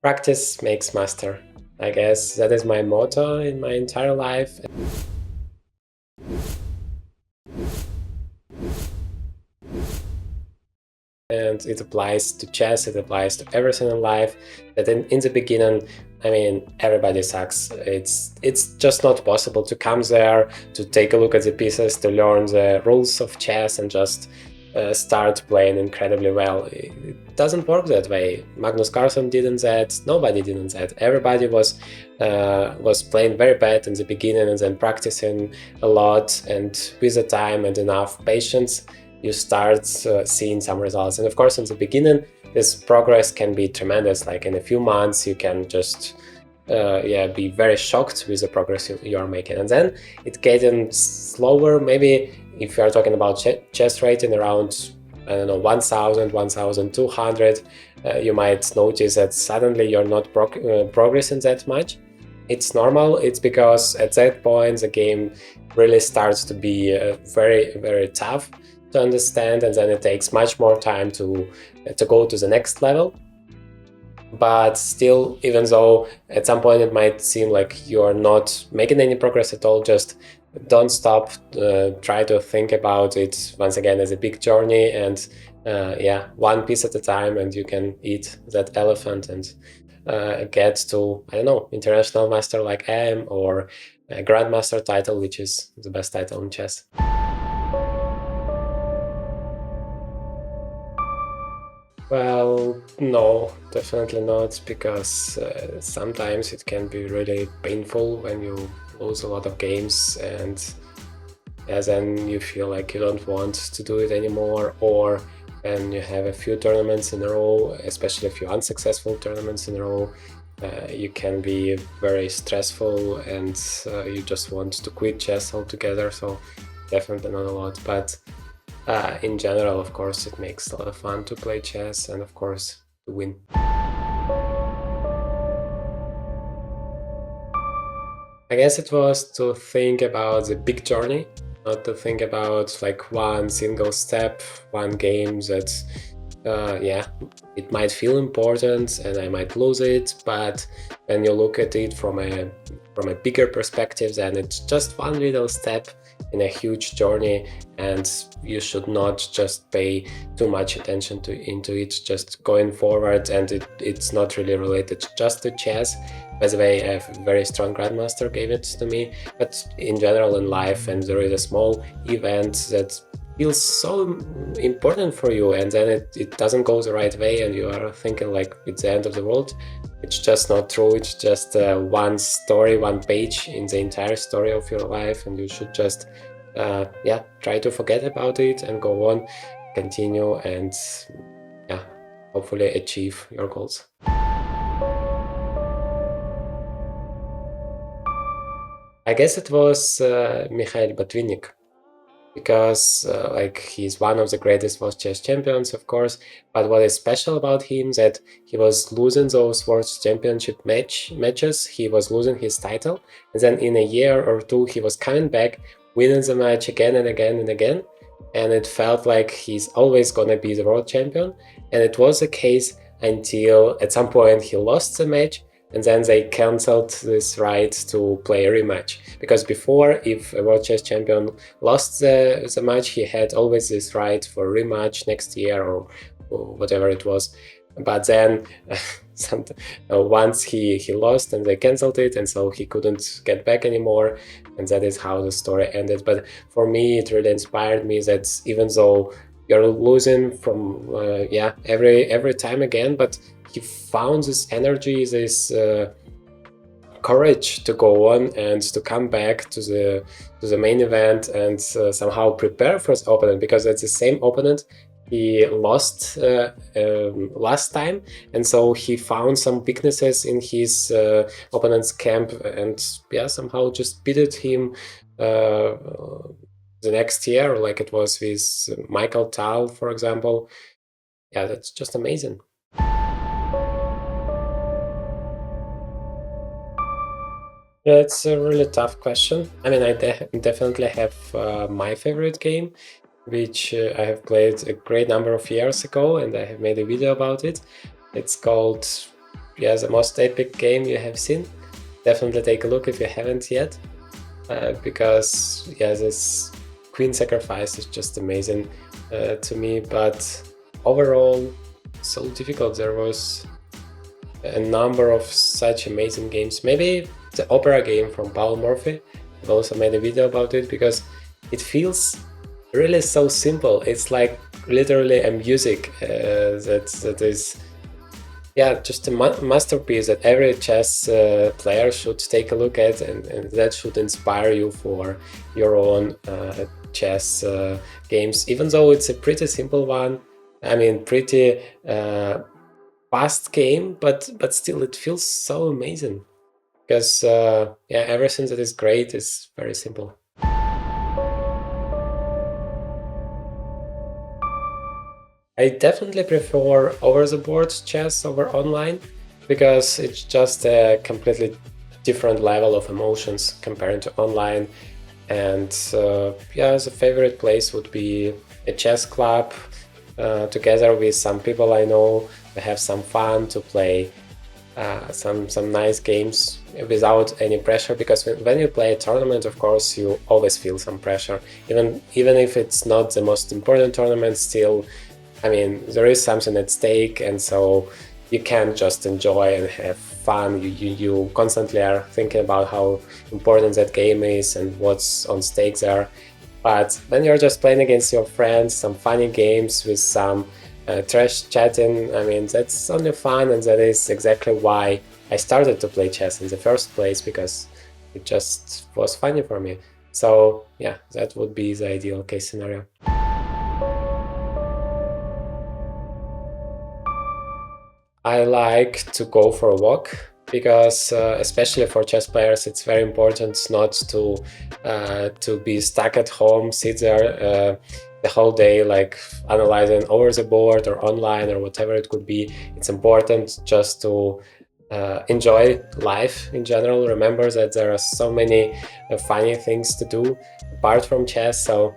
Practice makes master. I guess that is my motto in my entire life. And it applies to chess, it applies to everything in life. That in the beginning, I mean, everybody sucks. It's just not possible to come there, to take a look at the pieces, to learn the rules of chess and just start playing incredibly well. It doesn't work that way. Magnus Carlsen didn't that. Nobody didn't that. Everybody was playing very bad in the beginning and then practicing a lot, and with the time and enough patience, you start seeing some results. And of course, in the beginning, this progress can be tremendous. Like in a few months, you can just be very shocked with the progress you are making. And then it getting slower. Maybe if you are talking about chess rating around, I don't know, 1000, 1200, you might notice that suddenly you're not progressing that much. It's normal. It's because at that point the game really starts to be very, very tough to understand, and then it takes much more time to go to the next level. But still, even though at some point it might seem like you're not making any progress at all, just don't stop. Try to think about it once again as a big journey, and one piece at a time, and you can eat that elephant and get to, I don't know, international master like I am, or a grandmaster title, which is the best title in chess. Well, no, definitely not, because sometimes it can be really painful when you lose a lot of games, and then you feel like you don't want to do it anymore, or when you have a few tournaments in a row, especially a few unsuccessful tournaments in a row, you can be very stressful, and you just want to quit chess altogether. So definitely not a lot, but in general, of course, it makes a lot of fun to play chess and, of course, to win. I guess it was to think about the big journey, not to think about like one single step, one game that, it might feel important and I might lose it, but when you look at it from a bigger perspective, then it's just one little step in a huge journey, and you should not just pay too much attention into it just going forward. And it's not really related just to chess. By the way, a very strong grandmaster gave it to me, but in general in life, and there is a small event that feels so important for you, and then it doesn't go the right way, and you are thinking like it's the end of the world. It's just not true. It's just one story, one page in the entire story of your life, and you should just try to forget about it and go on, continue, and hopefully achieve your goals. I guess it was Mikhail Botvinnik, because like he's one of the greatest world chess champions, of course. But what is special about him that he was losing those world championship matches, he was losing his title, and then in a year or two he was coming back, winning the match again and again and again, and it felt like he's always gonna be the world champion. And it was the case until at some point he lost the match, and then they cancelled this right to play a rematch. Because before, if a world chess champion lost the match, he had always this right for rematch next year, or whatever it was. But then once he lost, and they cancelled it, and so he couldn't get back anymore, and that is how the story ended. But for me, it really inspired me that even though you're losing from every time again, but he found this energy, this courage to go on and to come back to the main event, and somehow prepare for his opponent, because it's the same opponent he lost last time, and so he found some weaknesses in his opponent's camp, and somehow just beat him the next year, like it was with Michael Tal, for example. Yeah, that's just amazing. Yeah, it's a really tough question. I mean, I definitely have my favorite game, which I have played a great number of years ago, and I have made a video about it. It's called yeah, the most epic game you have seen. Definitely take a look if you haven't yet, because yeah, this Queen Sacrifice is just amazing to me. But overall, so difficult. There was a number of such amazing games. Maybe the Opera game from Paul Murphy. I've also made a video about it because it feels really so simple. It's like literally a music that is, yeah, just a masterpiece that every chess player should take a look at, and that should inspire you for your own chess games. Even though it's a pretty simple one, I mean, pretty fast game, but still it feels so amazing because yeah, everything that is great is very simple. I definitely prefer over-the-board chess over online because it's just a completely different level of emotions compared to online. And yeah, the favorite place would be a chess club together with some people I know to have some fun, to play some nice games without any pressure, because when you play a tournament, of course, you always feel some pressure, even if it's not the most important tournament. Still, I mean, there is something at stake, and so you can't just enjoy and have fun. You constantly are thinking about how important that game is and what's on stake there. But when you're just playing against your friends, some funny games with some trash chatting, I mean, that's only fun, and that is exactly why I started to play chess in the first place, because it just was funny for me. So yeah, that would be the ideal case scenario. I like to go for a walk because, especially for chess players, it's very important not to be stuck at home, sit there the whole day, like analyzing over the board or online or whatever it could be. It's important just to enjoy life in general. Remember that there are so many funny things to do apart from chess, so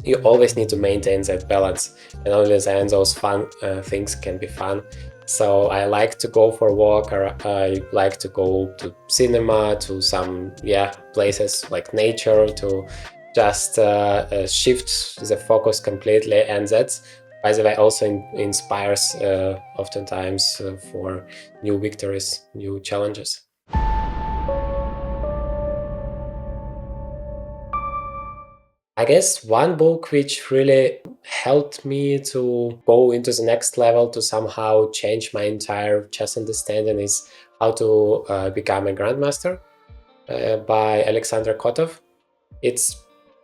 you always need to maintain that balance, and only then those fun things can be fun. So I like to go for a walk, or I like to go to cinema, to some, yeah, places like nature, to just shift the focus completely. And that, by the way, also inspires oftentimes for new victories, new challenges. I guess one book which really helped me to go into the next level, to somehow change my entire chess understanding, is How to Become a Grandmaster by Alexander Kotov. It's,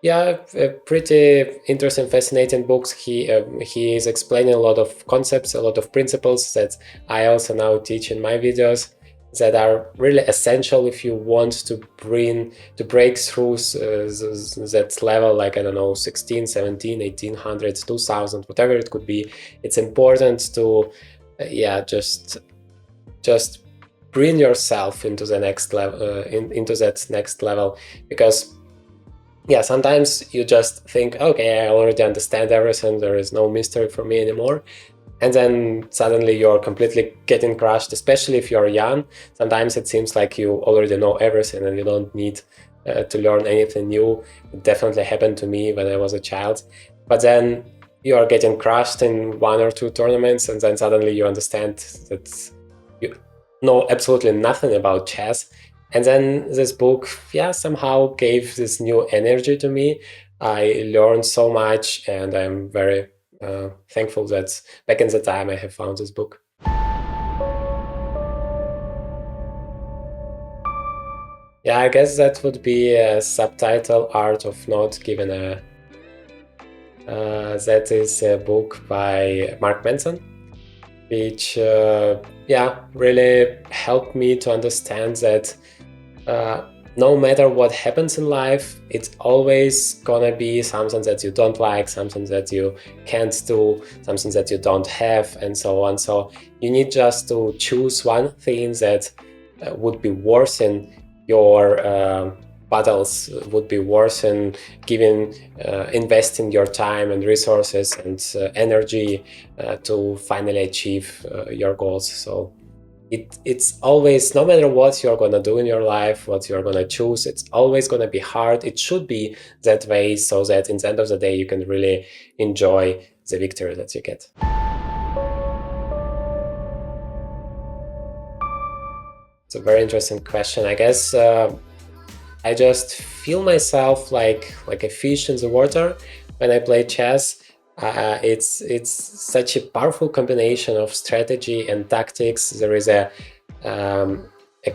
yeah, a pretty interesting, fascinating book. He is explaining a lot of concepts, a lot of principles that I also now teach in my videos, that are really essential if you want to break through that level, like, I don't know, 16, 17, 1800, 2000, whatever it could be. It's important to yeah, just bring yourself into the next level, into that next level, because yeah, sometimes you just think, okay, I already understand everything, there is no mystery for me anymore. And then suddenly you're completely getting crushed, especially if you're young. Sometimes it seems like you already know everything and you don't need to learn anything new. It definitely happened to me when I was a child. But then you are getting crushed in one or two tournaments, and then suddenly you understand that you know absolutely nothing about chess. And then this book, yeah, somehow gave this new energy to me. I learned so much, and I'm very thankful that back in the time I have found this book. Yeah, I guess that would be a subtitle, Art of Not Giving a. That is a book by Mark Manson, which yeah, really helped me to understand that no matter what happens in life, it's always gonna be something that you don't like, something that you can't do, something that you don't have, and so on. So you need just to choose one thing that would be worth in your battles, would be worth in giving, investing your time and resources and energy to finally achieve your goals. So it's always, no matter what you're gonna do in your life, what you're gonna choose, it's always gonna be hard. It should be that way, so that in the end of the day you can really enjoy the victory that you get. It's a very interesting question. I guess I just feel myself like a fish in the water when I play chess. It's such a powerful combination of strategy and tactics. There is a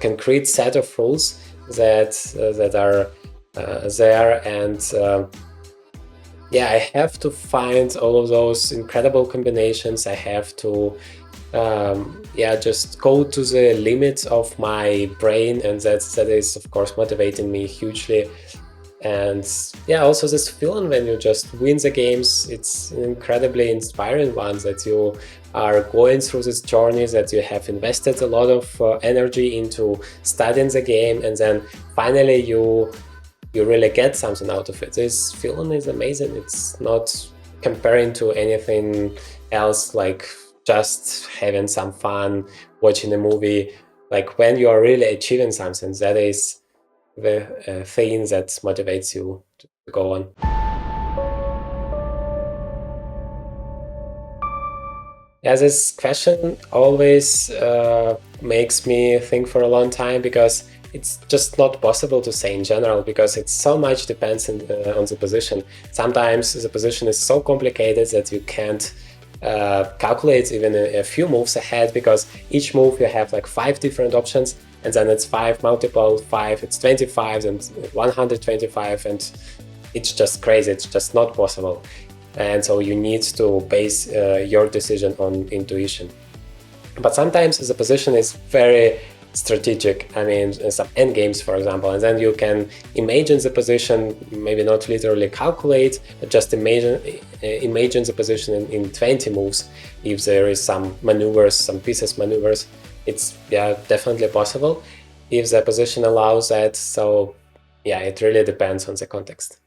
concrete set of rules that are there, and yeah, I have to find all of those incredible combinations. I have to yeah, just go to the limits of my brain, and that is of course motivating me hugely. And yeah, also this feeling when you just win the games, it's an incredibly inspiring one, that you are going through this journey, that you have invested a lot of energy into studying the game, and then finally you really get something out of it. This feeling is amazing. It's not comparing to anything else, like just having some fun watching a movie. Like when you are really achieving something, that is the thing that motivates you to go on. Yeah, this question always makes me think for a long time, because it's just not possible to say in general, because it so much depends on the position. Sometimes the position is so complicated that you can't calculate even a few moves ahead, because each move you have like 5 different options, and then it's 5 multiple 5, it's 25 and 125, and it's just crazy. It's just not possible. And so you need to base your decision on intuition. But sometimes the position is very strategic. I mean, some endgames, for example, and then you can imagine the position, maybe not literally calculate, but just imagine the position in 20 moves. If there is some maneuvers, some pieces maneuvers, it's yeah, definitely possible if the position allows that. So yeah, it really depends on the context.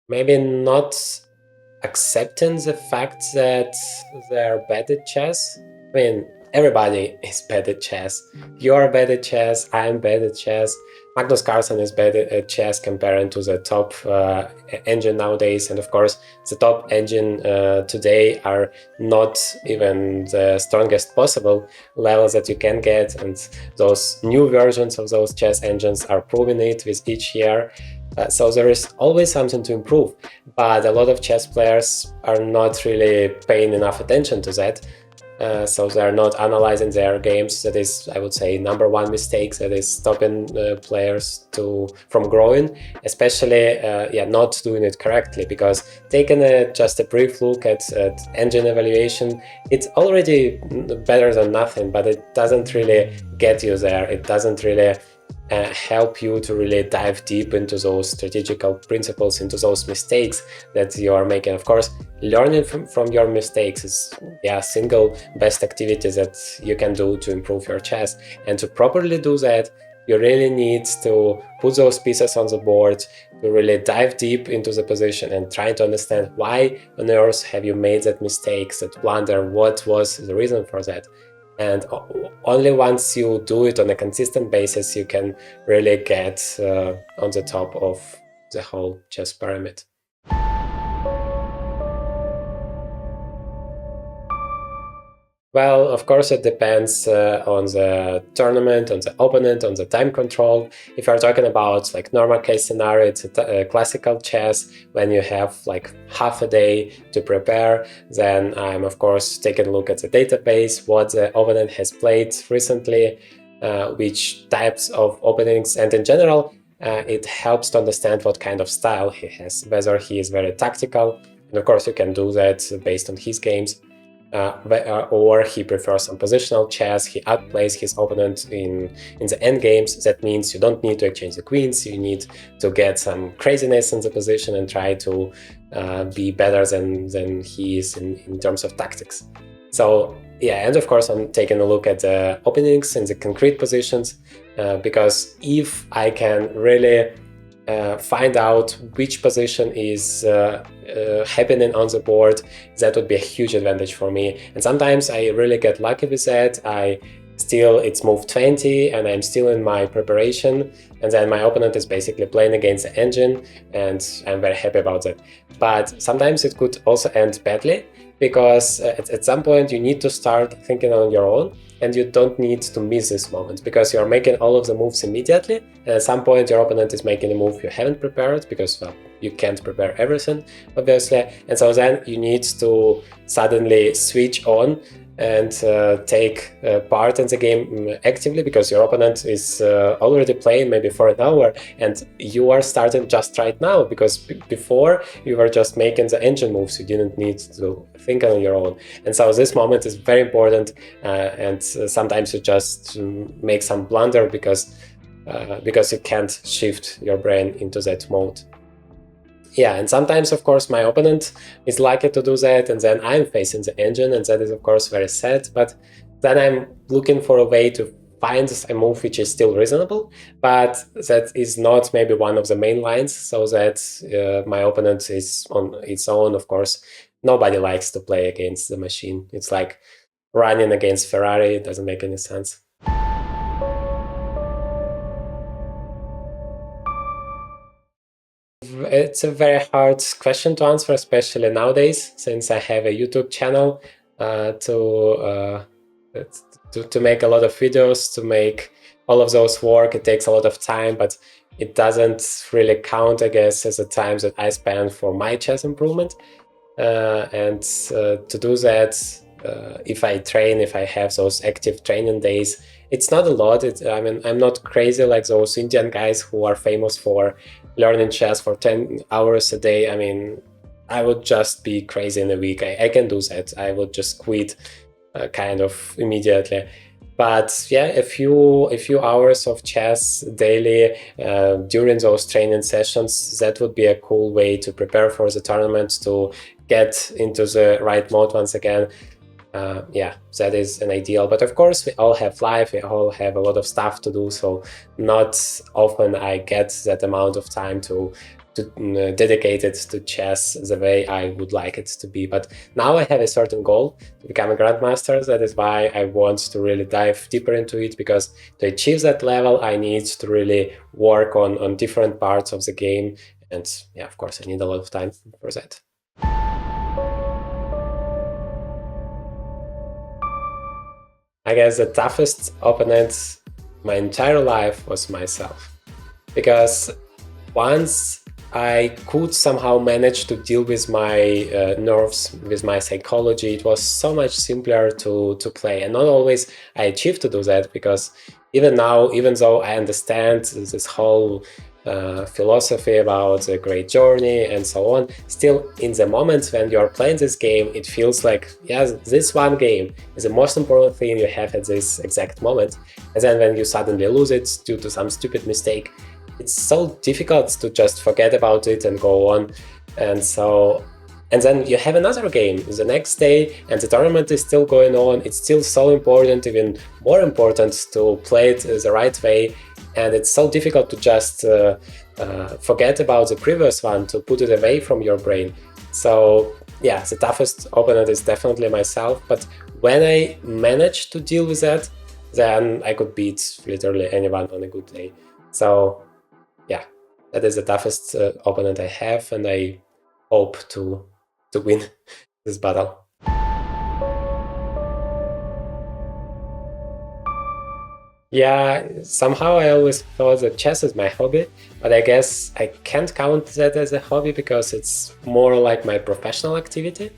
Maybe not accepting the fact that they're bad at chess. I mean, everybody is bad at chess. You're bad at chess, I'm bad at chess. Magnus Carlsen is bad at chess compared to the top engine nowadays. And of course, the top engine today are not even the strongest possible levels that you can get. And those new versions of those chess engines are proving it with each year. So there is always something to improve, but a lot of chess players are not really paying enough attention to that. So they're not analyzing their games. That is, I would say, number one mistake that is stopping players from growing, especially yeah, not doing it correctly. Because taking just a brief look at engine evaluation, it's already better than nothing, but it doesn't really get you there. It doesn't really help you to really dive deep into those strategical principles, into those mistakes that you are making. Of course, learning from your mistakes is yeah, single best activity that you can do to improve your chess. And to properly do that, you really need to put those pieces on the board, to really dive deep into the position and try to understand why on earth have you made that mistake, that blunder, what was the reason for that. And only once you do it on a consistent basis, you can really get on the top of the whole chess pyramid. Well, of course, it depends on the tournament, on the opponent, on the time control. If you're talking about like normal case scenario, it's a classical chess when you have like half a day to prepare. Then I'm of course taking a look at the database, what the opponent has played recently, which types of openings, and in general, it helps to understand what kind of style he has, whether he is very tactical, and of course you can do that based on his games. Or he prefers some positional chess, he outplays his opponent in the end games. That means you don't need to exchange the queens, you need to get some craziness in the position and try to be better than he is in terms of tactics. So yeah, and of course I'm taking a look at the openings in the concrete positions, because if I can really find out which position is happening on the board. That would be a huge advantage for me. And sometimes I really get lucky with that. It's move 20 and I'm still in my preparation, and then my opponent is basically playing against the engine, and I'm very happy about that. But sometimes it could also end badly, because at some point you need to start thinking on your own, and you don't need to miss this moment, because you're making all of the moves immediately, and at some point your opponent is making a move you haven't prepared, because, well, you can't prepare everything, obviously, and so then you need to suddenly switch on and take part in the game actively, because your opponent is already playing maybe for an hour, and you are starting just right now, because before you were just making the engine moves, you didn't need to think on your own. And so this moment is very important, and sometimes you just make some blunder because you can't shift your brain into that mode. Yeah, and sometimes, of course, my opponent is likely to do that, and then I'm facing the engine, and that is, of course, very sad. But then I'm looking for a way to find a move which is still reasonable, but that is not maybe one of the main lines, so that my opponent is on its own. Of course, nobody likes to play against the machine. It's like running against Ferrari. It doesn't make any sense. It's a very hard question to answer, especially nowadays, since I have a YouTube channel to make a lot of videos, to make all of those work. It takes a lot of time, but it doesn't really count, I guess, as the time that I spend for my chess improvement. And to do that, if I train, if I have those active training days, it's not a lot. I mean, I'm not crazy like those Indian guys who are famous for learning chess for 10 hours a day. I mean, I would just be crazy in a week. I can do that. I would just quit kind of immediately. But yeah, a few hours of chess daily during those training sessions, that would be a cool way to prepare for the tournament, to get into the right mode once again. Yeah, that is an ideal. But of course, we all have life, we all have a lot of stuff to do, so not often I get that amount of time to dedicate it to chess the way I would like it to be. But now I have a certain goal to become a grandmaster. That is why I want to really dive deeper into it, because to achieve that level I need to really work on different parts of the game, and yeah, of course, I need a lot of time for that. I guess the toughest opponent my entire life was myself, because once I could somehow manage to deal with my nerves, with my psychology, it was so much simpler to play. And not always I achieved to do that, because even now, even though I understand this whole philosophy about the great journey and so on, still in the moment when you're playing this game, it feels like, yes, this one game is the most important thing you have at this exact moment. And then when you suddenly lose it due to some stupid mistake, it's so difficult to just forget about it and go on. And then you have another game the next day, and the tournament is still going on. It's still so important, even more important, to play it the right way. And it's so difficult to just forget about the previous one, to put it away from your brain. So yeah, the toughest opponent is definitely myself. But when I manage to deal with that, then I could beat literally anyone on a good day. So yeah, that is the toughest opponent I have, and I hope to win this battle. Yeah, somehow I always thought that chess is my hobby, but I guess I can't count that as a hobby, because it's more like my professional activity.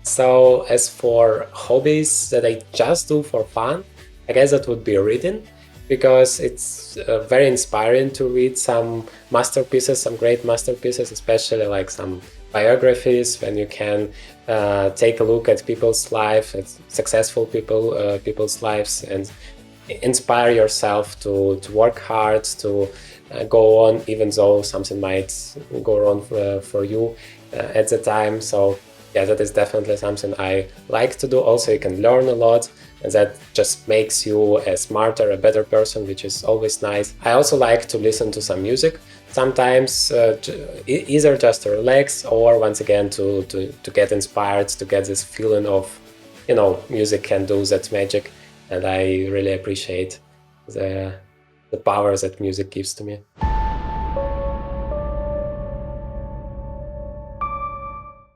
So as for hobbies that I just do for fun, I guess that would be reading, because it's very inspiring to read some masterpieces, some great masterpieces, especially like some biographies, when you can take a look at people's life, at successful people's lives, and inspire yourself to work hard, to go on, even though something might go wrong for you at the time. So yeah, that is definitely something I like to do. Also, you can learn a lot, and that just makes you a smarter, a better person, which is always nice. I also like to listen to some music, sometimes either just to relax or once again to get inspired, to get this feeling of, music can do that magic. And I really appreciate the power that music gives to me.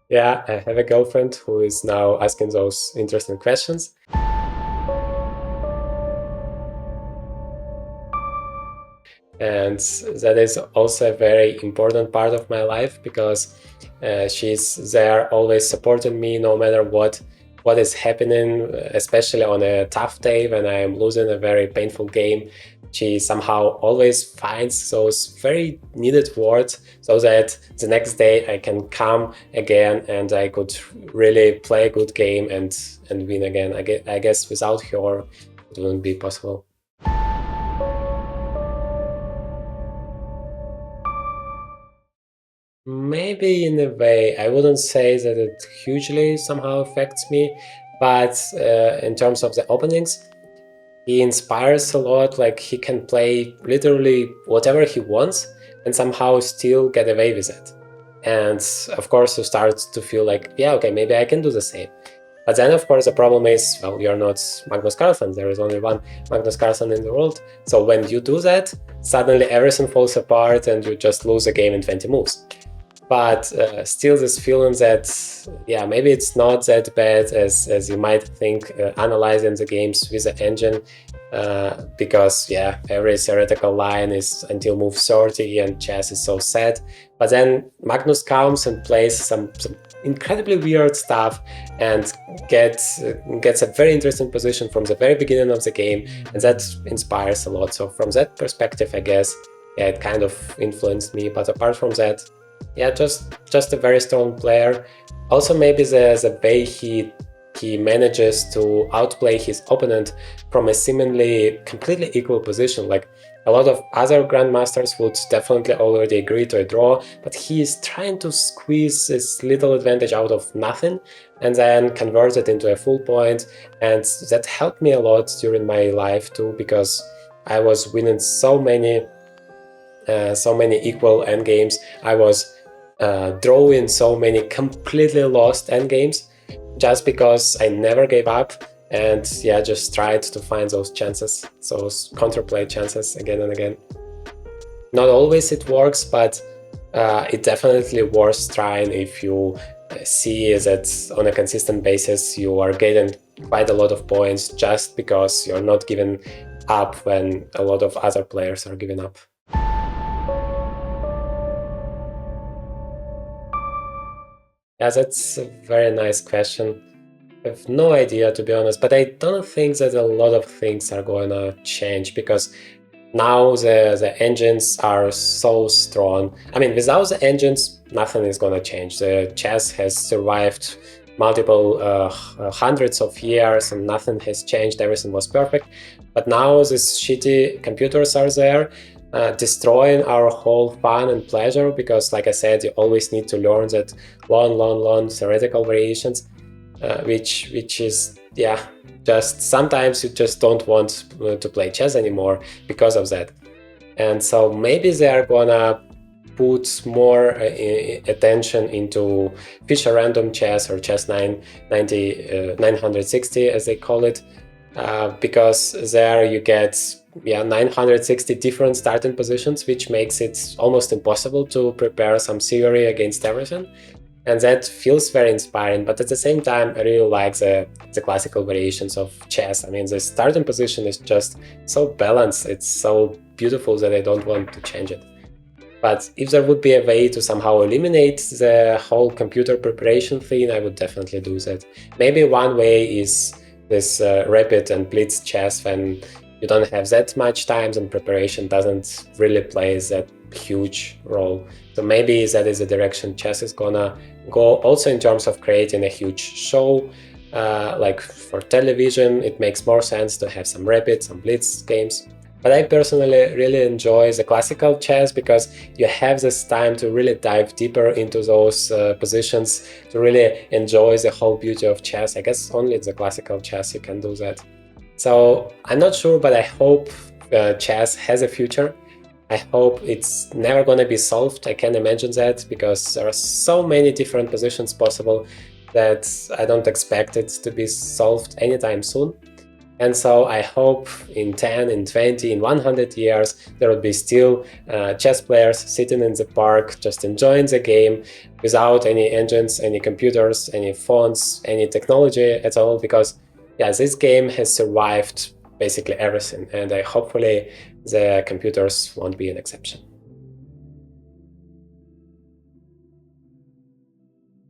Yeah, I have a girlfriend who is now asking those interesting questions. And that is also a very important part of my life, because she's there always supporting me no matter what is happening, especially on a tough day when I am losing a very painful game. She somehow always finds those very needed words so that the next day I can come again and I could really play a good game and win again. I guess without her it wouldn't be possible. Maybe in a way, I wouldn't say that it hugely somehow affects me, but in terms of the openings, he inspires a lot. Like, he can play literally whatever he wants and somehow still get away with it. And of course, you start to feel like, yeah, okay, maybe I can do the same. But then, of course, the problem is, well, you're not Magnus Carlsen. There is only one Magnus Carlsen in the world. So when you do that, suddenly everything falls apart and you just lose a game in 20 moves. But still this feeling that, yeah, maybe it's not that bad as you might think, analyzing the games with the engine, because, yeah, every theoretical line is until move 30 and chess is so sad. But then Magnus comes and plays some incredibly weird stuff and gets a very interesting position from the very beginning of the game, and that inspires a lot. So from that perspective, I guess, yeah, it kind of influenced me. But apart from that, yeah, just a very strong player. Also, maybe the way he manages to outplay his opponent from a seemingly completely equal position. Like, a lot of other grandmasters would definitely already agree to a draw, but he is trying to squeeze this little advantage out of nothing and then convert it into a full point. And that helped me a lot during my life too, because I was winning so many equal endgames. I was drawing so many completely lost endgames just because I never gave up and, yeah, just tried to find those chances, those counterplay chances again and again. Not always it works, but it definitely worth trying if you see that on a consistent basis you are getting quite a lot of points just because you're not giving up when a lot of other players are giving up. Yeah, that's a very nice question. I have no idea, to be honest, but I don't think that a lot of things are going to change, because now the engines are so strong. I mean, without the engines, nothing is going to change. The chess has survived multiple hundreds of years and nothing has changed. Everything was perfect. But now these shitty computers are there, destroying our whole fun and pleasure, because, like I said, you always need to learn that long theoretical variations, which is, yeah, just sometimes you just don't want to play chess anymore because of that. And so maybe they are gonna put more attention into Fischer random chess, or chess 960 as they call it, because there you get, yeah, 960 different starting positions, which makes it almost impossible to prepare some theory against everything. And that feels very inspiring, but at the same time, I really like the classical variations of chess. I mean, the starting position is just so balanced, it's so beautiful that I don't want to change it. But if there would be a way to somehow eliminate the whole computer preparation thing, I would definitely do that. Maybe one way is this rapid and blitz chess, when you don't have that much time and preparation doesn't really play that huge role. So maybe that is the direction chess is gonna go, also in terms of creating a huge show. Like for television, it makes more sense to have some rapid, some blitz games. But I personally really enjoy the classical chess, because you have this time to really dive deeper into those positions, to really enjoy the whole beauty of chess. I guess only in the classical chess you can do that. So I'm not sure, but I hope chess has a future. I hope it's never gonna be solved. I can imagine that because there are so many different positions possible that I don't expect it to be solved anytime soon. And so I hope in 10, in 20, in 100 years, there will be still chess players sitting in the park, just enjoying the game without any engines, any computers, any phones, any technology at all, because yeah, this game has survived basically everything. And hopefully the computers won't be an exception.